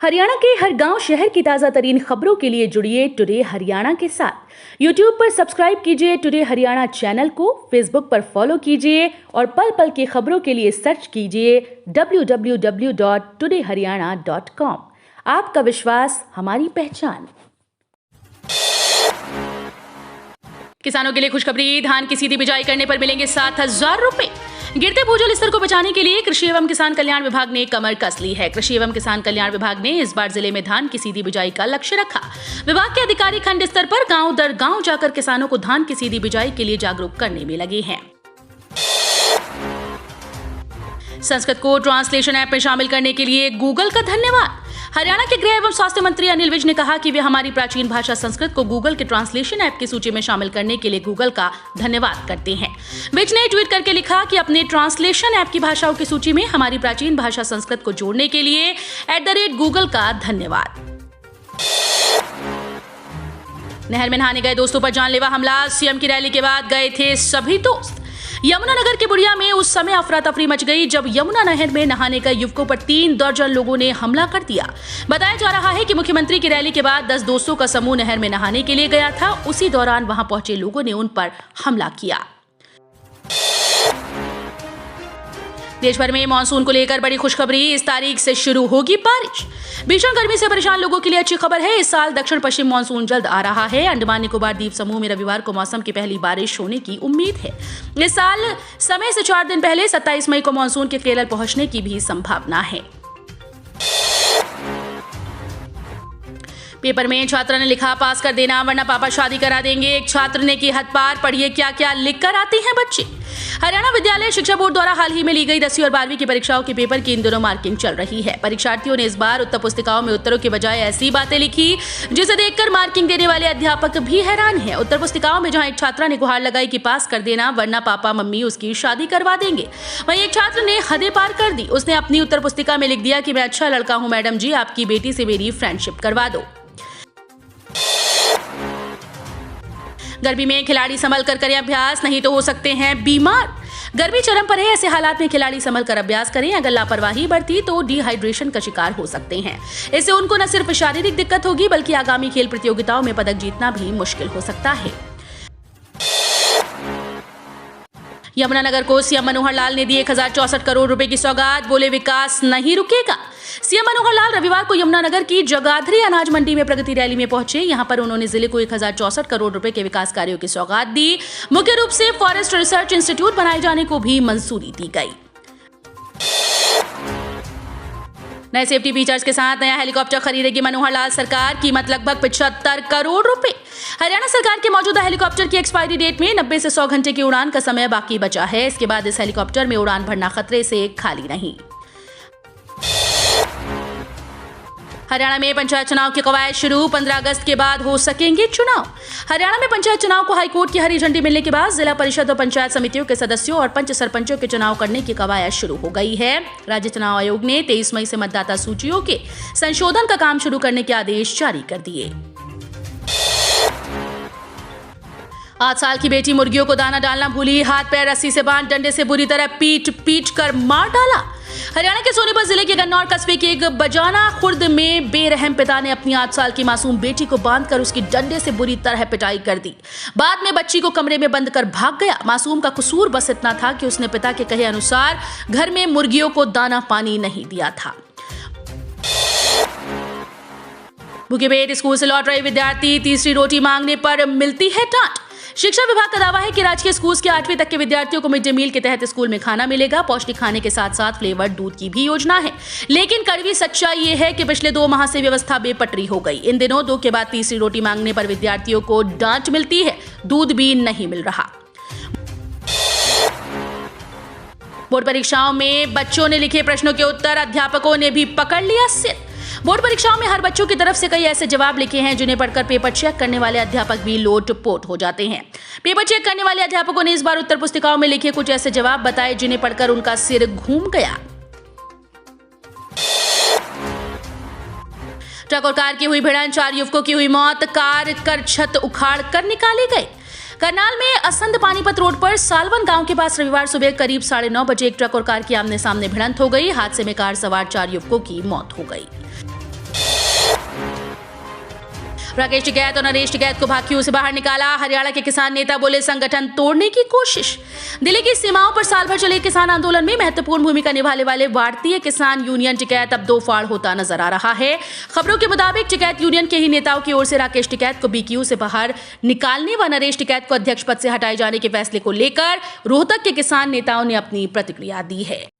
हरियाणा के हर गांव शहर की ताजा तरीन खबरों के लिए जुड़िए टुडे हरियाणा के साथ। यूट्यूब पर सब्सक्राइब कीजिए टुडे हरियाणा चैनल को, फेसबुक पर फॉलो कीजिए और पल पल की खबरों के लिए सर्च कीजिए www.todayharyana.com। आपका विश्वास हमारी पहचान। किसानों के लिए खुशखबरी, धान की सीधी बिजाई करने पर मिलेंगे 7,000 रुपए। गिरते भूजल स्तर को बचाने के लिए कृषि एवं किसान कल्याण विभाग ने कमर कस ली है। कृषि एवं किसान कल्याण विभाग ने इस बार जिले में धान की सीधी बिजाई का लक्ष्य रखा। विभाग के अधिकारी खंड स्तर पर गांव दर गांव जाकर किसानों को धान की सीधी बिजाई के लिए जागरूक करने में लगे हैं। संस्कृत को ट्रांसलेशन ऐप में शामिल करने के लिए गूगल का धन्यवाद। हरियाणा के गृह एवं स्वास्थ्य मंत्री अनिल विज ने कहा कि वे हमारी प्राचीन भाषा संस्कृत को गूगल के ट्रांसलेशन ऐप की सूची में शामिल करने के लिए गूगल का धन्यवाद करते हैं। विज ने ट्वीट करके लिखा कि अपने ट्रांसलेशन ऐप की भाषाओं की सूची में हमारी प्राचीन भाषा संस्कृत को जोड़ने के लिए @गूगल का धन्यवाद। नहर में नहाने गए दोस्तों पर जानलेवा हमला, सीएम की रैली के बाद गए थे सभी दोस्त। यमुनानगर के बुढ़िया में उस समय अफरा तफरी मच गई जब यमुना नहर में नहाने गए युवकों पर 3 दर्जन लोगों ने हमला कर दिया। बताया जा रहा है कि मुख्यमंत्री की रैली के बाद 10 दोस्तों का समूह नहर में नहाने के लिए गया था। उसी दौरान वहां पहुंचे लोगों ने उन पर हमला किया। देश भर में मानसून को लेकर बड़ी खुशखबरी, इस तारीख से शुरू होगी बारिश। भीषण गर्मी से परेशान लोगों के लिए अच्छी खबर है। इस साल दक्षिण पश्चिम मानसून जल्द आ रहा है। अंडमान निकोबार द्वीप समूह में रविवार को मौसम की पहली बारिश होने की उम्मीद है। इस साल समय से 4 दिन पहले 27 मई को मानसून के केरल पहुंचने की भी संभावना है। पेपर में छात्रा ने लिखा, पास कर देना वरना पापा शादी करा देंगे। एक छात्र ने की हद पार, पढ़िए क्या क्या लिख कर आते हैं बच्चे। हरियाणा विद्यालय शिक्षा बोर्ड द्वारा हाल ही में ली गई 10वीं और 12वीं की परीक्षाओं के पेपर की इन दिनों मार्किंग चल रही है। परीक्षार्थियों ने इस बार उत्तर पुस्तिकाओं में उत्तरों के बजाय ऐसी बातें लिखी जिसे देखकर मार्किंग देने वाले अध्यापक भी हैरान हैं। उत्तर पुस्तिकाओं में जहां एक छात्रा ने गुहार लगाई कि पास कर देना वरना पापा मम्मी उसकी शादी करवा देंगे, वहीं एक छात्र ने हदें पार कर दी। उसने अपनी उत्तर पुस्तिका में लिख दिया कि मैं अच्छा लड़का हूं मैडम जी, आपकी बेटी से मेरी फ्रेंडशिप करवा दो। गर्मी में खिलाड़ी संभल कर करें अभ्यास, नहीं तो हो सकते हैं बीमार। गर्मी चरम पर है, ऐसे हालात में खिलाड़ी संभल कर अभ्यास करें। अगर लापरवाही बरती तो डिहाइड्रेशन का शिकार हो सकते हैं। इससे उनको न सिर्फ शारीरिक दिक्कत होगी बल्कि आगामी खेल प्रतियोगिताओं में पदक जीतना भी मुश्किल हो सकता है। यमुनानगर को सीएम मनोहर लाल ने दी 1064 करोड़ रुपए की सौगात, बोले विकास नहीं रुकेगा। सीएम मनोहर लाल रविवार को यमुनानगर की जगाधरी अनाज मंडी में प्रगति रैली में पहुंचे। यहां पर उन्होंने जिले को 1064 करोड़ रुपए के विकास कार्यों की सौगात दी। मुख्य रूप से फॉरेस्ट रिसर्च इंस्टीट्यूट बनाए जाने को भी मंजूरी दी गई। नए सेफ्टी फीचर्स के साथ नया हेलीकॉप्टर खरीदेगी मनोहर लाल सरकार, कीमत लगभग 75 करोड़ रुपए। हरियाणा सरकार के मौजूदा हेलीकॉप्टर की एक्सपायरी डेट में 90 से 100 घंटे की उड़ान का समय बाकी बचा है। इसके बाद इस हेलीकॉप्टर में उड़ान भरना खतरे से खाली नहीं। हरियाणा में पंचायत चुनाव की कवायद शुरू, 15 अगस्त के बाद हो सकेंगे चुनाव। हरियाणा में पंचायत चुनाव को हाईकोर्ट की हरी झंडी मिलने के बाद जिला परिषद और पंचायत समितियों के सदस्यों और पंच सरपंचों के चुनाव करने की कवायद शुरू हो गई है। राज्य चुनाव आयोग ने 23 मई से मतदाता सूचियों के संशोधन का काम शुरू करने के आदेश जारी कर दिए। 8 साल की बेटी मुर्गियों को दाना डालना भूली, हाथ पैर रस्सी से बांध डंडे से बुरी तरह पीट पीट कर मार डाला। हरियाणा के सोनीपत जिले के गन्नौर कस्बे के एक बजाना खुर्द में बेरहम पिता ने अपनी 8 साल की मासूम बेटी को बांधकर उसकी डंडे से बुरी तरह पिटाई कर दी। बाद में बच्ची को कमरे में बंद कर भाग गया। मासूम का कसूर बस इतना था कि उसने पिता के कहे अनुसार घर में मुर्गियों को दाना पानी नहीं दिया था। भूखे पेट स्कूल से लौट रहे विद्यार्थी, तीसरी रोटी मांगने पर मिलती है डांट। शिक्षा विभाग का दावा है कि राजकीय स्कूल के 8वीं तक के विद्यार्थियों को मिड डे मील के तहत स्कूल में खाना मिलेगा। पौष्टिक खाने के साथ साथ फ्लेवर्ड दूध की भी योजना है, लेकिन कड़वी सच्चाई ये है कि पिछले 2 माह से व्यवस्था बेपटरी हो गई। इन दिनों 2 के बाद तीसरी रोटी मांगने पर विद्यार्थियों को डांट मिलती है, दूध भी नहीं मिल रहा। बोर्ड परीक्षाओं में बच्चों ने लिखे प्रश्नों के उत्तर अध्यापकों ने भी पकड़ लिया सिर। बोर्ड परीक्षाओं में हर बच्चों की तरफ से कई ऐसे जवाब लिखे हैं जिन्हें पढ़कर पेपर चेक करने वाले अध्यापक भी लोटपोट हो जाते हैं। पेपर चेक करने वाले अध्यापकों ने इस बार उत्तर पुस्तिकाओं में लिखे कुछ ऐसे जवाब बताए जिन्हें पढ़कर उनका सिर घूम गया। ट्रक और कार की हुई भिड़ंत, 4 युवकों की हुई मौत, कार कर छत उखाड़ कर निकाले गए। करनाल में असंध पानीपत रोड पर सालवन गांव के पास रविवार सुबह करीब 9:30 बजे एक ट्रक और कार की आमने सामने भिड़ंत हो गई। हादसे में कार सवार 4 युवकों की मौत हो गई। राकेश टिकैत और नरेश टिकैत को भाकियों से बाहर निकाला। हरियाणा के किसान नेता बोले संगठन तोड़ने की कोशिश। दिल्ली की सीमाओं पर साल भर चले किसान आंदोलन में महत्वपूर्ण भूमिका निभाने वाले भारतीय किसान यूनियन टिकैत अब दो फाड़ होता नजर आ रहा है। खबरों के मुताबिक टिकैत यूनियन के ही नेताओं की ओर से राकेश टिकैत को बीक्यू से बाहर निकालने व नरेश टिकैत को अध्यक्ष पद से हटाए जाने के फैसले को लेकर रोहतक के किसान नेताओं ने अपनी प्रतिक्रिया दी है।